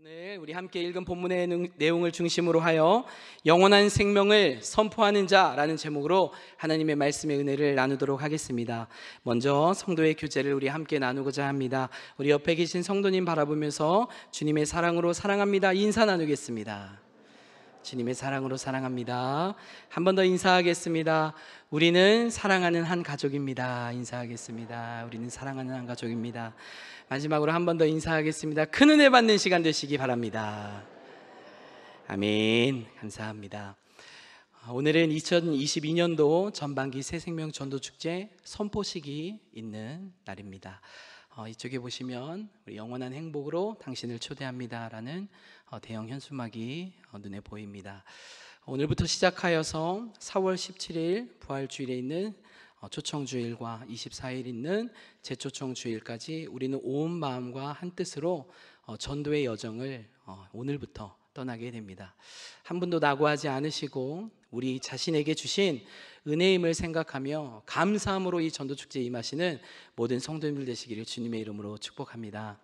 오늘 우리 함께 읽은 본문의 내용을 중심으로 하여 영원한 생명을 선포하는 자라는 제목으로 하나님의 말씀의 은혜를 나누도록 하겠습니다. 먼저 성도의 교제를 우리 함께 나누고자 합니다. 우리 옆에 계신 성도님 바라보면서 주님의 사랑으로 사랑합니다 인사 나누겠습니다. 주님의 사랑으로 사랑합니다. 한 번 더 인사하겠습니다. 우리는 사랑하는 한 가족입니다. 인사하겠습니다. 우리는 사랑하는 한 가족입니다. 마지막으로 한 번 더 인사하겠습니다. 큰 은혜 받는 시간 되시기 바랍니다. 아멘. 감사합니다. 오늘은 2022년도 전반기 새생명 전도축제 선포식이 있는 날입니다. 이쪽에 보시면 우리 영원한 행복으로 당신을 초대합니다 라는 대형 현수막이 눈에 보입니다. 오늘부터 시작하여서 4월 17일 부활주일에 있는 초청주일과 24일 있는 재초청주일까지 우리는 온 마음과 한 뜻으로 전도의 여정을 오늘부터 떠나게 됩니다. 한 분도 낙오하지 않으시고 우리 자신에게 주신 은혜임을 생각하며 감사함으로 이 전도축제에 임하시는 모든 성도님들 되시기를 주님의 이름으로 축복합니다.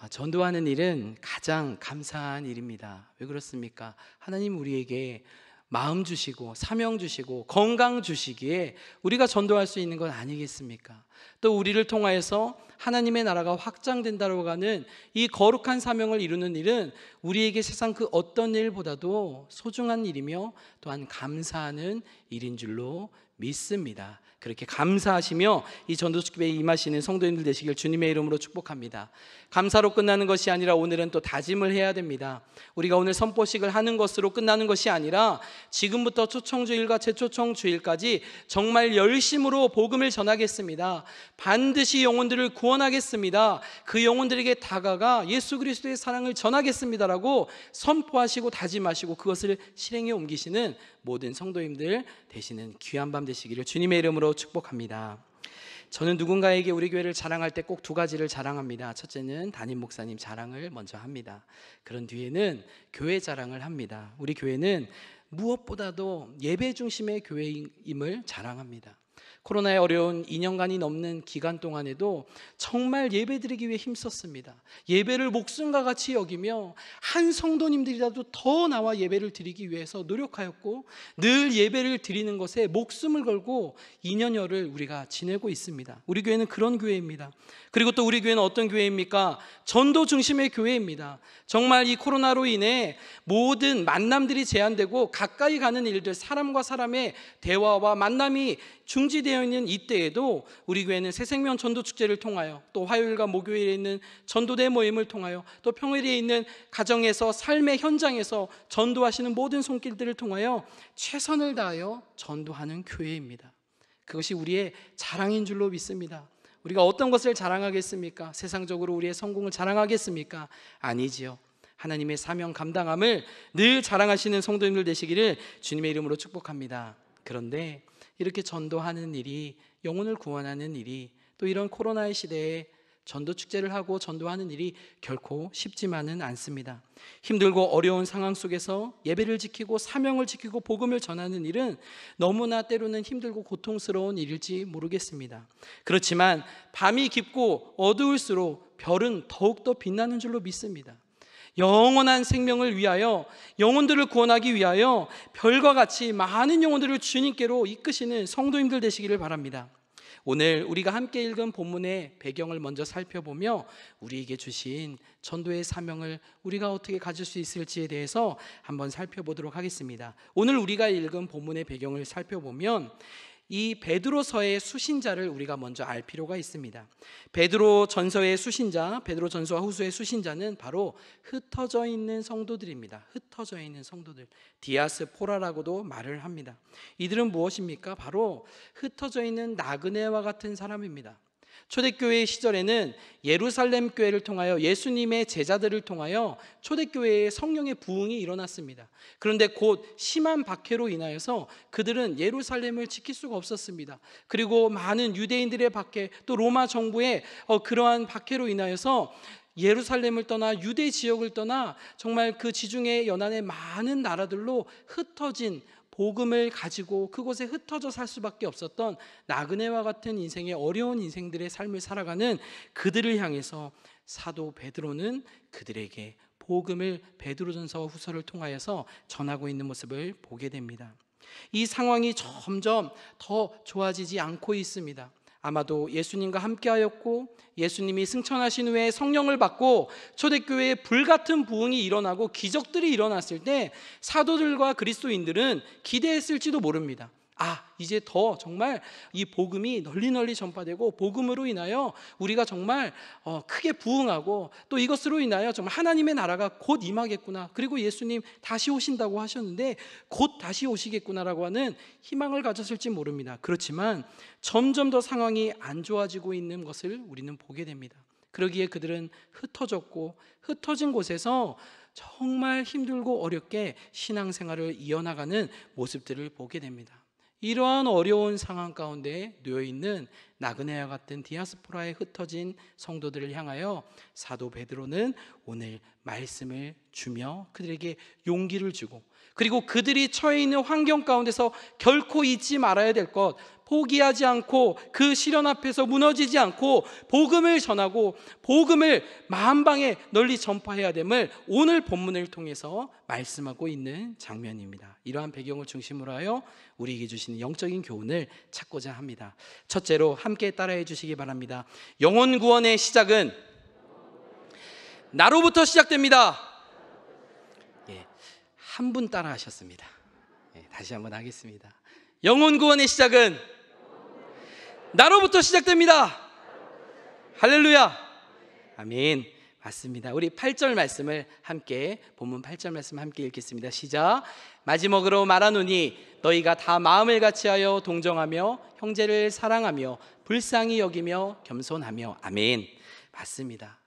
전도하는 일은 가장 감사한 일입니다. 왜 그렇습니까? 하나님 우리에게 마음 주시고 사명 주시고 건강 주시기에 우리가 전도할 수 있는 건 아니겠습니까? 또 우리를 통하여서 하나님의 나라가 확장된다고 하는 이 거룩한 사명을 이루는 일은 우리에게 세상 그 어떤 일보다도 소중한 일이며 또한 감사하는 일인 줄로 믿습니다. 그렇게 감사하시며 이 전도축제에 임하시는 성도님들 되시길 주님의 이름으로 축복합니다. 감사로 끝나는 것이 아니라 오늘은 또 다짐을 해야 됩니다. 우리가 오늘 선포식을 하는 것으로 끝나는 것이 아니라 지금부터 초청주일과 재초청주일까지 정말 열심으로 복음을 전하겠습니다. 반드시 영혼들을 구원하겠습니다. 그 영혼들에게 다가가 예수 그리스도의 사랑을 전하겠습니다라고 선포하시고 다짐하시고 그것을 실행에 옮기시는 모든 성도님들 되시는 귀한 밤 되시기를 주님의 이름으로 축복합니다. 저는 누군가에게 우리 교회를 자랑할 때 꼭 두 가지를 자랑합니다. 첫째는 담임 목사님 자랑을 먼저 합니다. 그런 뒤에는 교회 자랑을 합니다. 우리 교회는 무엇보다도 예배 중심의 교회임을 자랑합니다. 코로나의 어려운 2년간이 넘는 기간 동안에도 정말 예배드리기 위해 힘썼습니다. 예배를 목숨과 같이 여기며 한 성도님들이라도 더 나와 예배를 드리기 위해서 노력하였고 늘 예배를 드리는 것에 목숨을 걸고 2년여를 우리가 지내고 있습니다. 우리 교회는 그런 교회입니다. 그리고 또 우리 교회는 어떤 교회입니까? 전도 중심의 교회입니다. 정말 이 코로나로 인해 모든 만남들이 제한되고 가까이 가는 일들, 사람과 사람의 대화와 만남이 중지되어 있는 이때에도 우리 교회는 새생명 전도축제를 통하여 또 화요일과 목요일에 있는 전도대 모임을 통하여 또 평일에 있는 가정에서 삶의 현장에서 전도하시는 모든 손길들을 통하여 최선을 다하여 전도하는 교회입니다. 그것이 우리의 자랑인 줄로 믿습니다. 우리가 어떤 것을 자랑하겠습니까? 세상적으로 우리의 성공을 자랑하겠습니까? 아니지요. 하나님의 사명 감당함을 늘 자랑하시는 성도님들 되시기를 주님의 이름으로 축복합니다. 그런데 이렇게 전도하는 일이, 영혼을 구원하는 일이, 또 이런 코로나의 시대에 전도축제를 하고 전도하는 일이 결코 쉽지만은 않습니다. 힘들고 어려운 상황 속에서 예배를 지키고 사명을 지키고 복음을 전하는 일은 너무나 때로는 힘들고 고통스러운 일일지 모르겠습니다. 그렇지만 밤이 깊고 어두울수록 별은 더욱더 빛나는 줄로 믿습니다. 영원한 생명을 위하여, 영혼들을 구원하기 위하여 별과 같이 많은 영혼들을 주님께로 이끄시는 성도님들 되시기를 바랍니다. 오늘 우리가 함께 읽은 본문의 배경을 먼저 살펴보며 우리에게 주신 전도의 사명을 우리가 어떻게 가질 수 있을지에 대해서 한번 살펴보도록 하겠습니다. 오늘 우리가 읽은 본문의 배경을 살펴보면 이 베드로서의 수신자를 우리가 먼저 알 필요가 있습니다. 베드로 전서의 수신자, 베드로 전서와 후서의 수신자는 바로 흩어져 있는 성도들입니다. 흩어져 있는 성도들, 디아스포라라고도 말을 합니다. 이들은 무엇입니까? 바로 흩어져 있는 나그네와 같은 사람입니다. 초대교회 시절에는 예루살렘 교회를 통하여 예수님의 제자들을 통하여 초대교회의 성령의 부흥이 일어났습니다. 그런데 곧 심한 박해로 인하여서 그들은 예루살렘을 지킬 수가 없었습니다. 그리고 많은 유대인들의 박해, 또 로마 정부의 그러한 박해로 인하여서 예루살렘을 떠나 유대 지역을 떠나 정말 그 지중해 연안의 많은 나라들로 흩어진 복음을 가지고 그곳에 흩어져 살 수밖에 없었던 나그네와 같은 인생의 어려운 인생들의 삶을 살아가는 그들을 향해서 사도 베드로는 그들에게 복음을 베드로전서와 후서를 통하여서 전하고 있는 모습을 보게 됩니다. 이 상황이 점점 더 좋아지지 않고 있습니다. 아마도 예수님과 함께하였고 예수님이 승천하신 후에 성령을 받고 초대교회에 불같은 부흥이 일어나고 기적들이 일어났을 때 사도들과 그리스도인들은 기대했을지도 모릅니다. 이제 더 정말 이 복음이 널리 전파되고 복음으로 인하여 우리가 정말 크게 부흥하고 또 이것으로 인하여 정말 하나님의 나라가 곧 임하겠구나, 그리고 예수님 다시 오신다고 하셨는데 곧 다시 오시겠구나라고 하는 희망을 가졌을지 모릅니다. 그렇지만 점점 더 상황이 안 좋아지고 있는 것을 우리는 보게 됩니다. 그러기에 그들은 흩어졌고 흩어진 곳에서 정말 힘들고 어렵게 신앙생활을 이어나가는 모습들을 보게 됩니다. 이러한 어려운 상황 가운데 놓여있는 나그네와 같은 디아스포라에 흩어진 성도들을 향하여 사도 베드로는 오늘 말씀을 주며 그들에게 용기를 주고, 그리고 그들이 처해 있는 환경 가운데서 결코 잊지 말아야 될 것, 포기하지 않고 그 시련 앞에서 무너지지 않고 복음을 전하고 복음을 만방에 널리 전파해야 됨을 오늘 본문을 통해서 말씀하고 있는 장면입니다. 이러한 배경을 중심으로 하여 우리에게 주시는 영적인 교훈을 찾고자 합니다. 첫째로 함께 따라해 주시기 바랍니다. 영혼 구원의 시작은 나로부터 시작됩니다. 한 분 따라 하셨습니다. 다시 한번 하겠습니다. 영혼 구원의 시작은 나로부터 시작됩니다. 할렐루야. 아멘. 맞습니다. 우리 8절 말씀을 함께, 본문 8절 말씀 함께 읽겠습니다. 시작. 마지막으로 말하노니 너희가 다 마음을 같이하여 동정하며 형제를 사랑하며 불쌍히 여기며 겸손하며. 아멘. 맞습니다.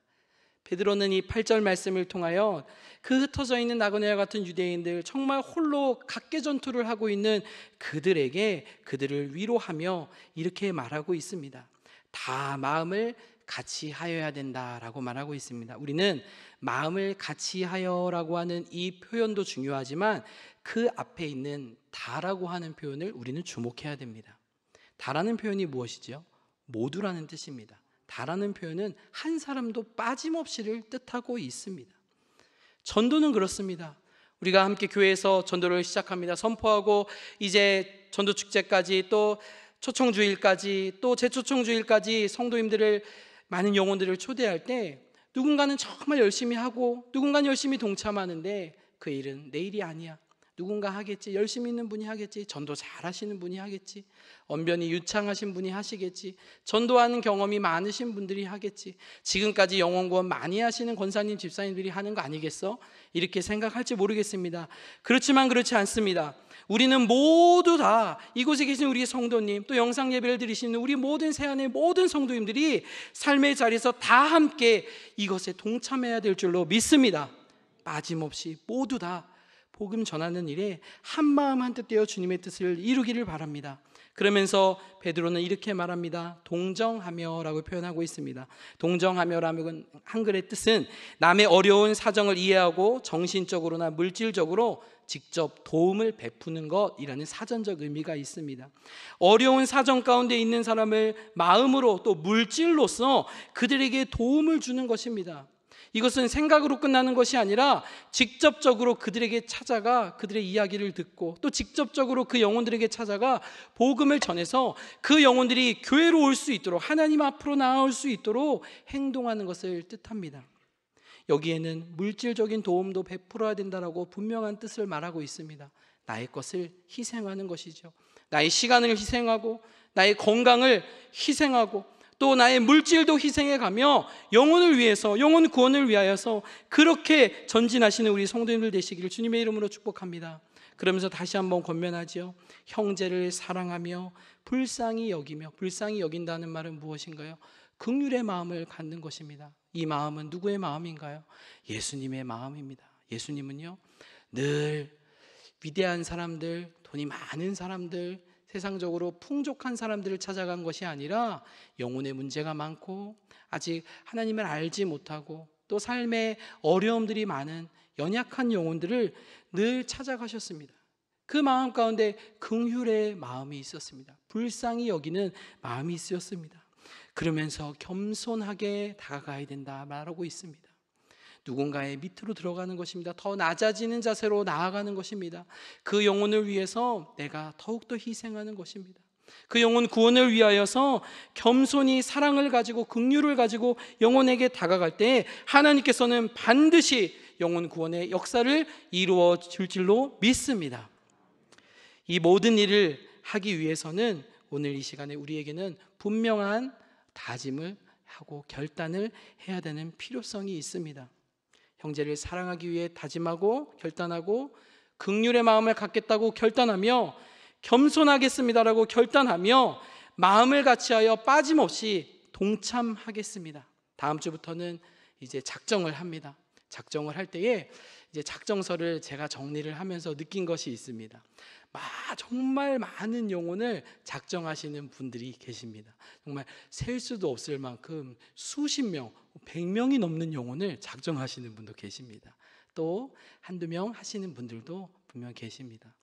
베드로는 이 8절 말씀을 통하여 그 흩어져 있는 나그네와 같은 유대인들, 정말 홀로 각계 전투를 하고 있는 그들에게 그들을 위로하며 이렇게 말하고 있습니다. 다 마음을 같이 하여야 된다라고 말하고 있습니다. 우리는 마음을 같이 하여라고 하는 이 표현도 중요하지만 그 앞에 있는 다라고 하는 표현을 우리는 주목해야 됩니다. 다라는 표현이 무엇이죠? 모두라는 뜻입니다. 다라는 표현은 한 사람도 빠짐없이를 뜻하고 있습니다. 전도는 그렇습니다. 우리가 함께 교회에서 전도를 시작합니다. 선포하고 이제 전도 축제까지 또 초청주일까지 또 재초청주일까지 성도님들을, 많은 영혼들을 초대할 때 누군가는 정말 열심히 하고 누군가는 열심히 동참하는데 그 일은 내 일이 아니야. 누군가 하겠지. 열심히 있는 분이 하겠지. 전도 잘하시는 분이 하겠지. 언변이 유창하신 분이 하시겠지. 전도하는 경험이 많으신 분들이 하겠지. 지금까지 영혼구원 많이 하시는 권사님, 집사님들이 하는 거 아니겠어? 이렇게 생각할지 모르겠습니다. 그렇지만 그렇지 않습니다. 우리는 모두 다, 이곳에 계신 우리 성도님, 또 영상 예배를 드리시는 우리 모든 세안의 모든 성도님들이 삶의 자리에서 다 함께 이것에 동참해야 될 줄로 믿습니다. 빠짐없이 모두 다 복음 전하는 일에 한마음 한뜻 되어 주님의 뜻을 이루기를 바랍니다. 그러면서 베드로는 이렇게 말합니다. 동정하며 라고 표현하고 있습니다. 동정하며라는 한글의 뜻은 남의 어려운 사정을 이해하고 정신적으로나 물질적으로 직접 도움을 베푸는 것이라는 사전적 의미가 있습니다. 어려운 사정 가운데 있는 사람을 마음으로 또 물질로서 그들에게 도움을 주는 것입니다. 이것은 생각으로 끝나는 것이 아니라 직접적으로 그들에게 찾아가 그들의 이야기를 듣고 또 직접적으로 그 영혼들에게 찾아가 복음을 전해서 그 영혼들이 교회로 올 수 있도록, 하나님 앞으로 나아올 수 있도록 행동하는 것을 뜻합니다. 여기에는 물질적인 도움도 베풀어야 된다라고 분명한 뜻을 말하고 있습니다. 나의 것을 희생하는 것이죠. 나의 시간을 희생하고 나의 건강을 희생하고 또 나의 물질도 희생해가며 영혼을 위해서, 영혼 구원을 위하여서 그렇게 전진하시는 우리 성도님들 되시기를 주님의 이름으로 축복합니다. 그러면서 다시 한번 권면하죠. 형제를 사랑하며 불쌍히 여기며. 불쌍히 여긴다는 말은 무엇인가요? 긍휼의 마음을 갖는 것입니다. 이 마음은 누구의 마음인가요? 예수님의 마음입니다. 예수님은요, 늘 위대한 사람들, 돈이 많은 사람들, 세상적으로 풍족한 사람들을 찾아간 것이 아니라 영혼의 문제가 많고 아직 하나님을 알지 못하고 또 삶의 어려움들이 많은 연약한 영혼들을 늘 찾아가셨습니다. 그 마음 가운데 긍휼의 마음이 있었습니다. 불쌍히 여기는 마음이 있었습니다. 그러면서 겸손하게 다가가야 된다 말하고 있습니다. 누군가의 밑으로 들어가는 것입니다. 더 낮아지는 자세로 나아가는 것입니다. 그 영혼을 위해서 내가 더욱더 희생하는 것입니다. 그 영혼 구원을 위하여서 겸손히 사랑을 가지고 긍휼을 가지고 영혼에게 다가갈 때 하나님께서는 반드시 영혼 구원의 역사를 이루어 줄 줄로 믿습니다. 이 모든 일을 하기 위해서는 오늘 이 시간에 우리에게는 분명한 다짐을 하고 결단을 해야 되는 필요성이 있습니다. 형제를 사랑하기 위해 다짐하고 결단하고 긍휼의 마음을 갖겠다고 결단하며 겸손하겠습니다라고 결단하며 마음을 같이하여 빠짐없이 동참하겠습니다. 다음 주부터는 이제 작정을 합니다. 작정을 할 때에 이제 작정서를 제가 정리를 하면서 느낀 것이 있습니다. 정말 많은 영혼을 작정하시는 분들이 계십니다. 정말 셀 수도 없을 만큼 수십 명, 100명이 넘는 영혼을 작정하시는 분도 계십니다. 또 한두 명 하시는 분들도 분명 계십니다.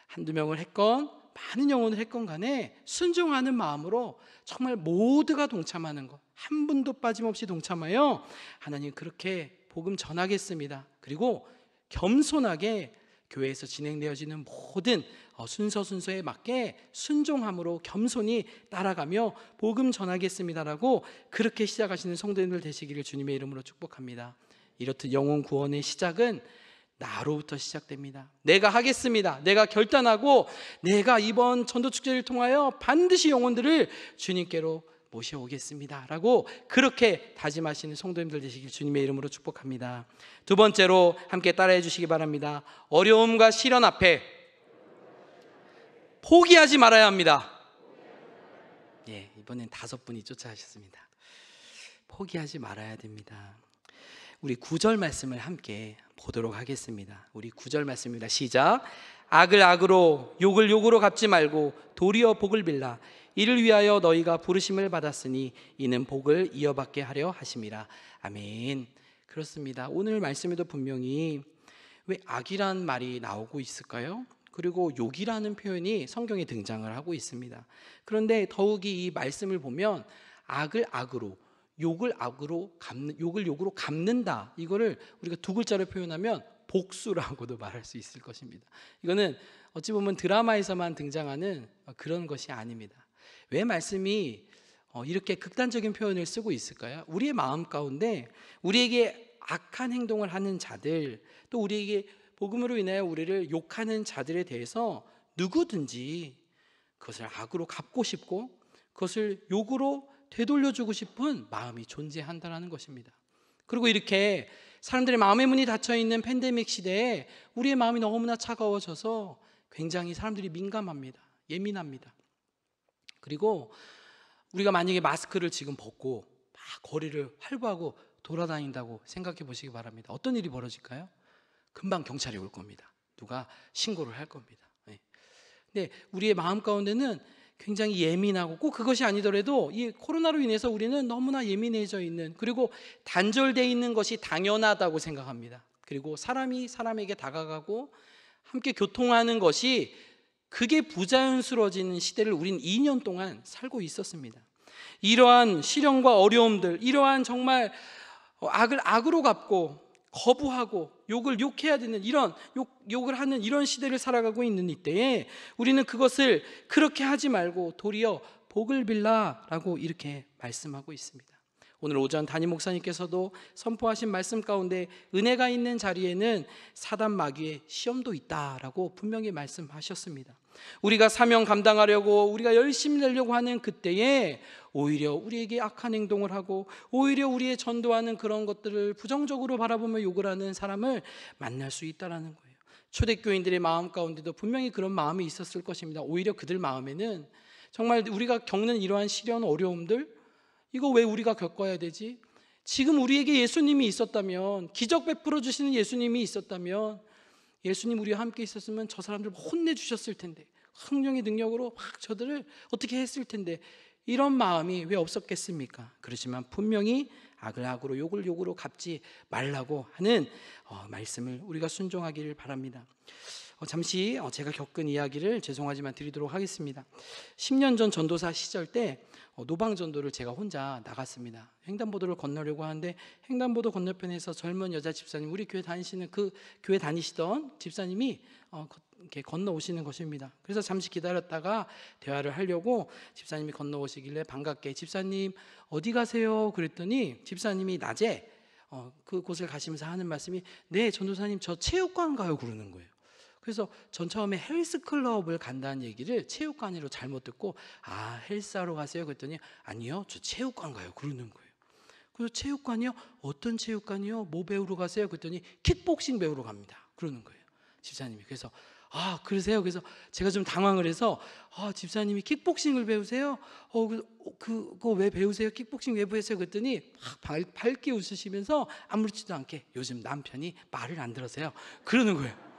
한두 명을 했건 많은 영혼을 했건 간에 순종하는 마음으로 정말 모두가 동참하는 것, 한 분도 빠짐없이 동참하여 하나님 그렇게 복음 전하겠습니다. 그리고 겸손하게 교회에서 진행되어지는 모든 순서에 맞게 순종함으로 겸손히 따라가며 복음 전하겠습니다라고 그렇게 시작하시는 성도님들 되시기를 주님의 이름으로 축복합니다. 이렇듯 영혼 구원의 시작은 나로부터 시작됩니다. 내가 하겠습니다. 내가 결단하고 내가 이번 전도축제를 통하여 반드시 영혼들을 주님께로 모셔오겠습니다 라고 그렇게 다짐하시는 성도님들 되시길 주님의 이름으로 축복합니다. 두 번째로 함께 따라해 주시기 바랍니다. 어려움과 시련 앞에 포기하지 말아야 합니다. 이번엔 5분이 쫓아하셨습니다. 포기하지 말아야 됩니다. 우리 9절 말씀을 함께 보도록 하겠습니다. 우리 9절 말씀입니다. 시작. 악을 악으로 욕을 욕으로 갚지 말고 도리어 복을 빌라. 이를 위하여 너희가 부르심을 받았으니 이는 복을 이어받게 하려 하심이라. 아멘. 그렇습니다. 오늘 말씀에도 분명히 왜 악이란 말이 나오고 있을까요? 그리고 욕이라는 표현이 성경에 등장을 하고 있습니다. 그런데 더욱이 이 말씀을 보면 악을 악으로 욕을 욕으로 갚는다. 이거를 우리가 두 글자로 표현하면 복수라고도 말할 수 있을 것입니다. 이거는 어찌 보면 드라마에서만 등장하는 그런 것이 아닙니다. 왜 말씀이 이렇게 극단적인 표현을 쓰고 있을까요? 우리의 마음 가운데 우리에게 악한 행동을 하는 자들, 또 우리에게 복음으로 인하여 우리를 욕하는 자들에 대해서 누구든지 그것을 악으로 갚고 싶고 그것을 욕으로 되돌려주고 싶은 마음이 존재한다는 것입니다. 그리고 이렇게 사람들의 마음의 문이 닫혀있는 팬데믹 시대에 우리의 마음이 너무나 차가워져서 굉장히 사람들이 민감합니다. 예민합니다. 그리고 우리가 만약에 마스크를 지금 벗고 막 거리를 활보하고 돌아다닌다고 생각해 보시기 바랍니다. 어떤 일이 벌어질까요? 금방 경찰이 올 겁니다. 누가 신고를 할 겁니다. 근데 우리의 마음 가운데는 굉장히 예민하고 꼭 그것이 아니더라도 이 코로나로 인해서 우리는 너무나 예민해져 있는, 그리고 단절되어 있는 것이 당연하다고 생각합니다. 그리고 사람이 사람에게 다가가고 함께 교통하는 것이 그게 부자연스러워지는 시대를 우린 2년 동안 살고 있었습니다. 이러한 시련과 어려움들, 이러한 정말 악을 악으로 갚고 거부하고 욕을 욕해야 되는 이런 욕을 하는 이런 시대를 살아가고 있는 이때에 우리는 그것을 그렇게 하지 말고 도리어 복을 빌라라고 이렇게 말씀하고 있습니다. 오늘 오전 담임 목사님께서도 선포하신 말씀 가운데 은혜가 있는 자리에는 사단 마귀의 시험도 있다라고 분명히 말씀하셨습니다. 우리가 사명 감당하려고 우리가 열심히 내려고 하는 그때에 오히려 우리에게 악한 행동을 하고 오히려 우리의 전도하는 그런 것들을 부정적으로 바라보며 욕을 하는 사람을 만날 수 있다는 거예요. 초대교인들의 마음 가운데도 분명히 그런 마음이 있었을 것입니다. 오히려 그들 마음에는 정말 우리가 겪는 이러한 시련 어려움들, 이거 왜 우리가 겪어야 되지? 지금 우리에게 예수님이 있었다면, 기적 베풀어 주시는 예수님이 있었다면, 예수님 우리와 함께 있었으면 저 사람들 혼내주셨을 텐데, 성령의 능력으로 막 저들을 어떻게 했을 텐데, 이런 마음이 왜 없었겠습니까? 그렇지만 분명히 악을 악으로 욕을 욕으로 갚지 말라고 하는 말씀을 우리가 순종하기를 바랍니다. 잠시 제가 겪은 이야기를 죄송하지만 드리도록 하겠습니다. 10년 전 전도사 시절 때 노방전도를 제가 혼자 나갔습니다. 횡단보도를 건너려고 하는데 횡단보도 건너편에서 젊은 여자 집사님, 우리 교회 다니시는 그 교회 다니시던 집사님이 이렇게 건너오시는 것입니다. 그래서 잠시 기다렸다가 대화를 하려고 집사님이 건너오시길래 반갑게 집사님 어디 가세요? 그랬더니 집사님이 낮에 그곳을 가시면서 하는 말씀이 네 전도사님 저 체육관 가요 그러는 거예요. 그래서 전 처음에 헬스클럽을 간다는 얘기를 체육관으로 잘못 듣고 아 헬스하러 가세요? 그랬더니 아니요 저 체육관 가요 그러는 거예요. 그래서 체육관이요? 어떤 체육관이요? 뭐 배우러 가세요? 그랬더니 킥복싱 배우러 갑니다 그러는 거예요 집사님이. 그래서 아 그러세요? 그래서 제가 좀 당황을 해서 아 집사님이 킥복싱을 배우세요? 그거 왜 배우세요? 킥복싱 왜 배우세요? 그랬더니 밝게 웃으시면서 아무렇지도 않게 요즘 남편이 말을 안 들어서요 그러는 거예요.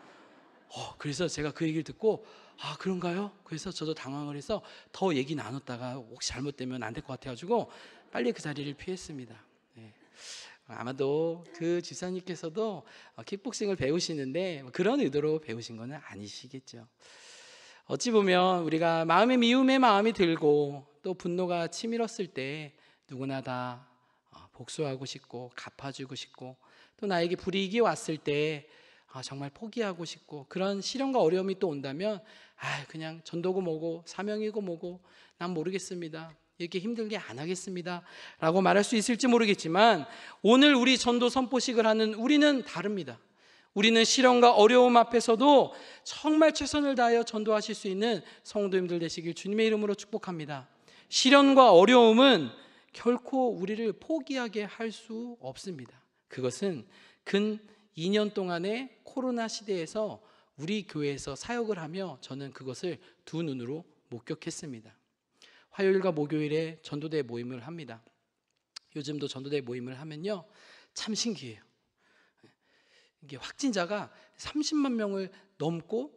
그래서 제가 그 얘기를 듣고 아 그런가요? 그래서 저도 당황을 해서 더 얘기 나눴다가 혹시 잘못되면 안 될 것 같아가지고 빨리 그 자리를 피했습니다. 네. 아마도 그 집사님께서도 킥복싱을 배우시는데 그런 의도로 배우신 건 아니시겠죠. 어찌 보면 우리가 마음의 미움의 마음이 들고 또 분노가 치밀었을 때 누구나 다 복수하고 싶고 갚아주고 싶고 또 나에게 불이익이 왔을 때 정말 포기하고 싶고 그런 시련과 어려움이 또 온다면 그냥 전도고 뭐고 사명이고 뭐고 난 모르겠습니다 이렇게 힘들게 안 하겠습니다 라고 말할 수 있을지 모르겠지만 오늘 우리 전도 선포식을 하는 우리는 다릅니다. 우리는 시련과 어려움 앞에서도 정말 최선을 다하여 전도하실 수 있는 성도님들 되시길 주님의 이름으로 축복합니다. 시련과 어려움은 결코 우리를 포기하게 할 수 없습니다. 그것은 근 2년 동안의 코로나 시대에서 우리 교회에서 사역을 하며 저는 그것을 두 눈으로 목격했습니다. 화요일과 목요일에 전도대 모임을 합니다. 요즘도 전도대 모임을 하면요 참 신기해요. 이게 확진자가 30만 명을 넘고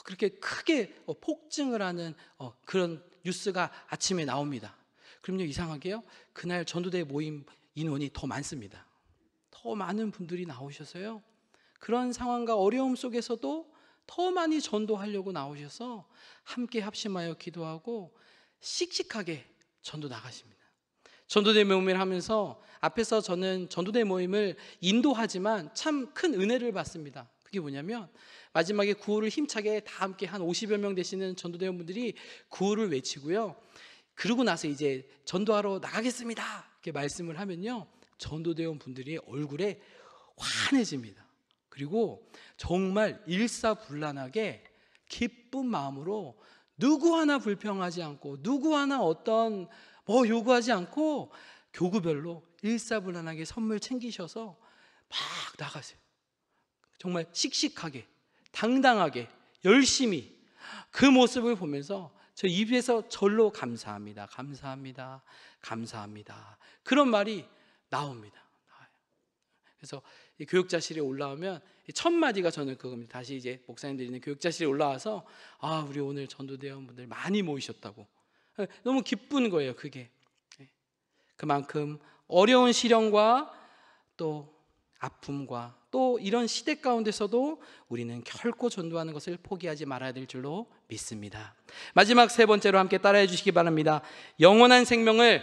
그렇게 크게 폭증을 하는 그런 뉴스가 아침에 나옵니다. 그럼요 이상하게요 그날 전도대 모임 인원이 더 많습니다. 더 많은 분들이 나오셔서요 그런 상황과 어려움 속에서도 더 많이 전도하려고 나오셔서 함께 합심하여 기도하고 씩씩하게 전도 나가십니다. 전도대 모임을 하면서 앞에서 저는 전도대 모임을 인도하지만 참 큰 은혜를 받습니다. 그게 뭐냐면 마지막에 구호를 힘차게 다 함께 한 50여 명 되시는 전도대원분들이 구호를 외치고요 그러고 나서 이제 전도하러 나가겠습니다 이렇게 말씀을 하면요 전도대원 분들이 얼굴에 환해집니다. 그리고 정말 일사불란하게 기쁜 마음으로 누구 하나 불평하지 않고 누구 하나 어떤 요구하지 않고 교구별로 일사불란하게 선물 챙기셔서 막 나가세요. 정말 씩씩하게 당당하게 열심히 그 모습을 보면서 저 입에서 절로 감사합니다 감사합니다 감사합니다 그런 말이 나옵니다. 그래서 이 교육자실에 올라오면 첫 마디가 저는 그겁니다. 다시 이제 목사님들이 있는 교육자실에 올라와서 우리 오늘 전도대원분들 많이 모이셨다고 너무 기쁜 거예요. 그게 그만큼 어려운 시련과 또 아픔과 또 이런 시대 가운데서도 우리는 결코 전도하는 것을 포기하지 말아야 될 줄로 믿습니다. 마지막 세 번째로 함께 따라해 주시기 바랍니다. 영원한 생명을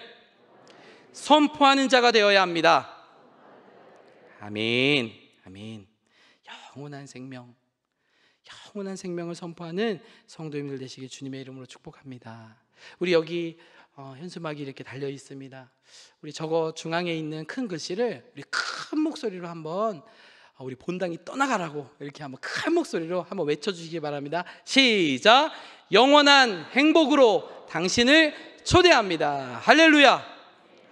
선포하는 자가 되어야 합니다. 아멘. 아멘. 영원한 생명을 선포하는 성도님들 되시길 주님의 이름으로 축복합니다. 우리 여기 현수막이 이렇게 달려 있습니다. 우리 저거 중앙에 있는 큰 글씨를 우리 큰 목소리로 한번 우리 본당이 떠나가라고 이렇게 한번 큰 목소리로 한번 외쳐주시기 바랍니다. 시작. 영원한 행복으로 당신을 초대합니다. 할렐루야.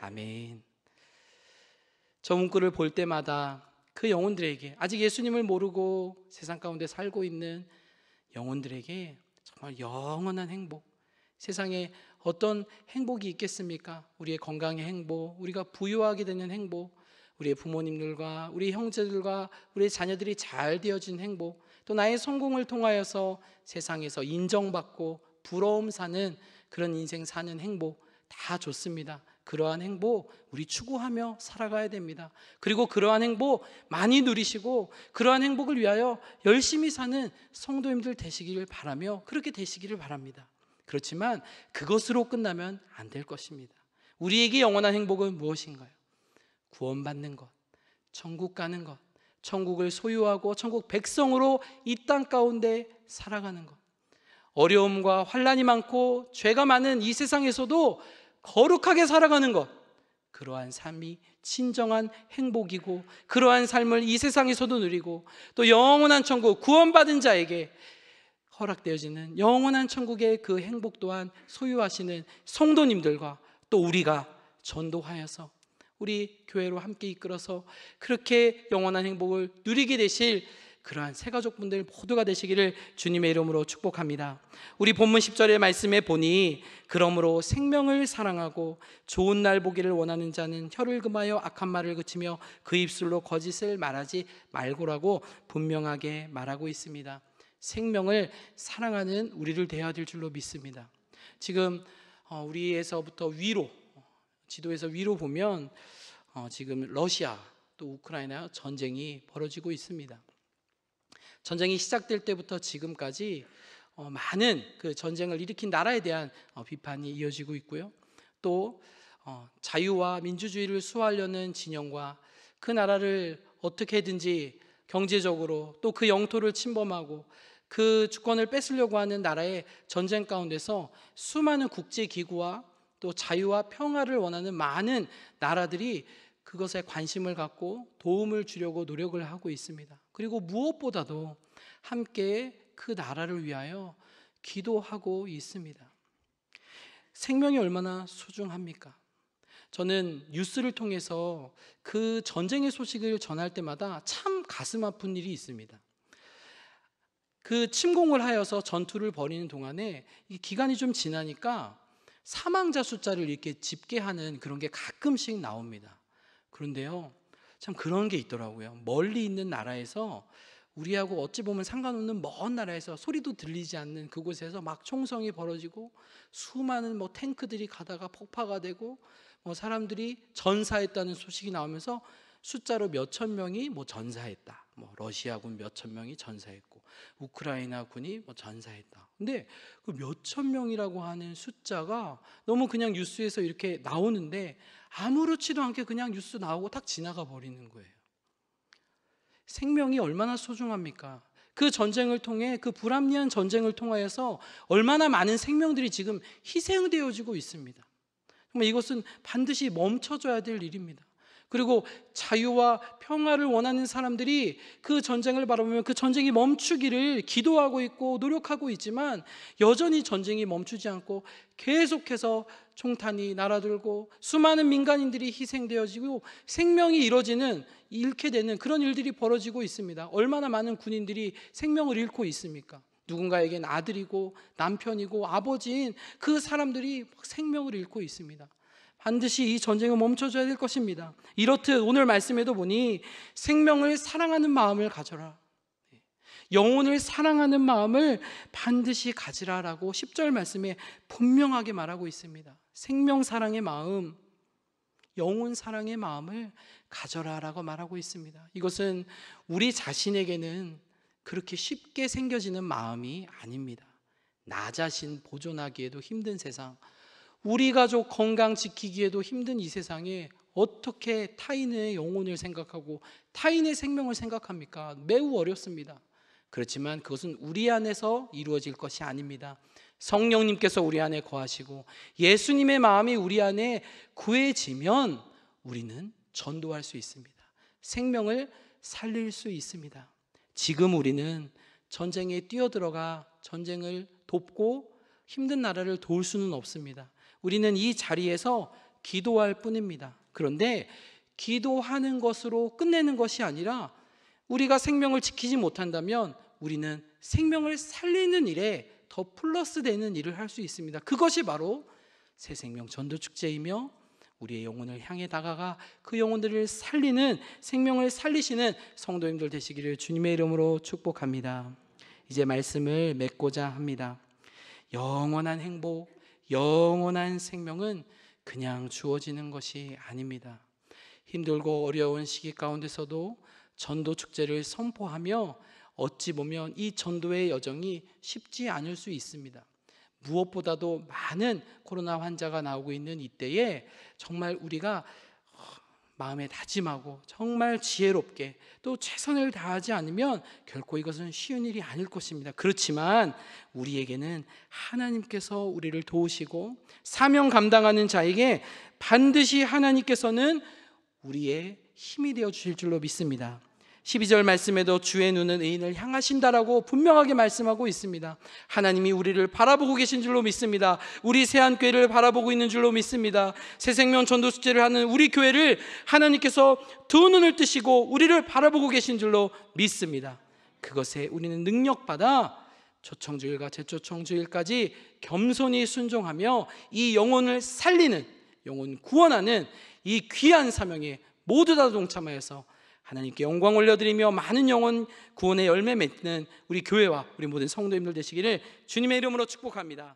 아멘. 저 문구를 볼 때마다 그 영혼들에게 아직 예수님을 모르고 세상 가운데 살고 있는 영혼들에게 정말 영원한 행복, 세상에 어떤 행복이 있겠습니까? 우리의 건강의 행복, 우리가 부유하게 되는 행복, 우리의 부모님들과 우리 형제들과 우리의 자녀들이 잘 되어진 행복, 또 나의 성공을 통하여서 세상에서 인정받고 부러움 사는 그런 인생 사는 행복 다 좋습니다. 그러한 행복 우리 추구하며 살아가야 됩니다. 그리고 그러한 행복 많이 누리시고 그러한 행복을 위하여 열심히 사는 성도님들 되시기를 바라며 그렇게 되시기를 바랍니다. 그렇지만 그것으로 끝나면 안 될 것입니다. 우리에게 영원한 행복은 무엇인가요? 구원받는 것, 천국 가는 것, 천국을 소유하고 천국 백성으로 이 땅 가운데 살아가는 것. 어려움과 환난이 많고 죄가 많은 이 세상에서도 거룩하게 살아가는 것, 그러한 삶이 진정한 행복이고 그러한 삶을 이 세상에서도 누리고 또 영원한 천국, 구원받은 자에게 허락되어지는 영원한 천국의 그 행복 또한 소유하시는 성도님들과 또 우리가 전도하여서 우리 교회로 함께 이끌어서 그렇게 영원한 행복을 누리게 되실 그러한 새가족분들 모두가 되시기를 주님의 이름으로 축복합니다. 우리 본문 10절의 말씀에 보니 그러므로 생명을 사랑하고 좋은 날 보기를 원하는 자는 혀를 금하여 악한 말을 그치며 그 입술로 거짓을 말하지 말고라고 분명하게 말하고 있습니다. 생명을 사랑하는 우리를 되어야 될 줄로 믿습니다. 지금 우리에서부터 위로, 지도에서 위로 보면 지금 러시아 또 우크라이나 전쟁이 벌어지고 있습니다. 전쟁이 시작될 때부터 지금까지 많은 그 전쟁을 일으킨 나라에 대한 비판이 이어지고 있고요. 또 자유와 민주주의를 수호하려는 진영과 그 나라를 어떻게든지 경제적으로 또 그 영토를 침범하고 그 주권을 뺏으려고 하는 나라의 전쟁 가운데서 수많은 국제기구와 또 자유와 평화를 원하는 많은 나라들이 그것에 관심을 갖고 도움을 주려고 노력을 하고 있습니다. 그리고 무엇보다도 함께 그 나라를 위하여 기도하고 있습니다. 생명이 얼마나 소중합니까? 저는 뉴스를 통해서 그 전쟁의 소식을 전할 때마다 참 가슴 아픈 일이 있습니다. 그 침공을 하여서 전투를 벌이는 동안에 이 기간이 좀 지나니까 사망자 숫자를 이렇게 집계하는 그런 게 가끔씩 나옵니다. 그런데요, 참 그런 게 있더라고요. 멀리 있는 나라에서 우리하고 어찌 보면 상관없는 먼 나라에서 소리도 들리지 않는 그곳에서 막 총성이 벌어지고 수많은 탱크들이 가다가 폭파가 되고 사람들이 전사했다는 소식이 나오면서 숫자로 몇천 명이 전사했다. 러시아군 몇천 명이 전사했고 우크라이나 군이 전사했다. 근데 그 몇천 명이라고 하는 숫자가 너무 그냥 뉴스에서 이렇게 나오는데 아무렇지도 않게 그냥 뉴스 나오고 딱 지나가 버리는 거예요. 생명이 얼마나 소중합니까? 그 전쟁을 통해 그 불합리한 전쟁을 통하여서 얼마나 많은 생명들이 지금 희생되어지고 있습니다. 정말 이것은 반드시 멈춰줘야 될 일입니다. 그리고 자유와 평화를 원하는 사람들이 그 전쟁을 바라보면 그 전쟁이 멈추기를 기도하고 있고 노력하고 있지만 여전히 전쟁이 멈추지 않고 계속해서 총탄이 날아들고 수많은 민간인들이 희생되어지고 생명이 잃게 되는 그런 일들이 벌어지고 있습니다. 얼마나 많은 군인들이 생명을 잃고 있습니까? 누군가에겐 아들이고 남편이고 아버지인 그 사람들이 생명을 잃고 있습니다. 반드시 이 전쟁을 멈춰줘야 될 것입니다. 이렇듯 오늘 말씀에도 보니 생명을 사랑하는 마음을 가져라, 영혼을 사랑하는 마음을 반드시 가지라라고 10절 말씀에 분명하게 말하고 있습니다. 생명 사랑의 마음, 영혼 사랑의 마음을 가져라라고 말하고 있습니다. 이것은 우리 자신에게는 그렇게 쉽게 생겨지는 마음이 아닙니다. 나 자신 보존하기에도 힘든 세상, 우리 가족 건강 지키기에도 힘든 이 세상에 어떻게 타인의 영혼을 생각하고 타인의 생명을 생각합니까? 매우 어렵습니다. 그렇지만 그것은 우리 안에서 이루어질 것이 아닙니다. 성령님께서 우리 안에 거하시고 예수님의 마음이 우리 안에 구해지면 우리는 전도할 수 있습니다. 생명을 살릴 수 있습니다. 지금 우리는 전쟁에 뛰어들어가 전쟁을 돕고 힘든 나라를 도울 수는 없습니다. 우리는 이 자리에서 기도할 뿐입니다. 그런데 기도하는 것으로 끝내는 것이 아니라 우리가 생명을 지키지 못한다면 우리는 생명을 살리는 일에 더 플러스 되는 일을 할 수 있습니다. 그것이 바로 새생명 전도축제이며 우리의 영혼을 향해 다가가 그 영혼들을 살리는, 생명을 살리시는 성도님들 되시기를 주님의 이름으로 축복합니다. 이제 말씀을 맺고자 합니다. 영원한 행복, 영원한 생명은 그냥 주어지는 것이 아닙니다. 힘들고 어려운 시기 가운데서도 전도 축제를 선포하며 어찌 보면 이 전도의 여정이 쉽지 않을 수 있습니다. 무엇보다도 많은 코로나 환자가 나오고 있는 이때에 정말 우리가 마음에 다짐하고 정말 지혜롭게 또 최선을 다하지 않으면 결코 이것은 쉬운 일이 아닐 것입니다. 그렇지만 우리에게는 하나님께서 우리를 도우시고 사명 감당하는 자에게 반드시 하나님께서는 우리의 힘이 되어 주실 줄로 믿습니다. 12절 말씀에도 주의 눈은 의인을 향하신다라고 분명하게 말씀하고 있습니다. 하나님이 우리를 바라보고 계신 줄로 믿습니다. 우리 새한교회를 바라보고 있는 줄로 믿습니다. 새생명 전도축제를 하는 우리 교회를 하나님께서 두 눈을 뜨시고 우리를 바라보고 계신 줄로 믿습니다. 그것에 우리는 능력받아 초청주일과 재초청주일까지 겸손히 순종하며 이 영혼을 살리는, 영혼 구원하는 이 귀한 사명에 모두 다 동참하여서 하나님께 영광 올려드리며 많은 영혼 구원의 열매 맺는 우리 교회와 우리 모든 성도님들 되시기를 주님의 이름으로 축복합니다.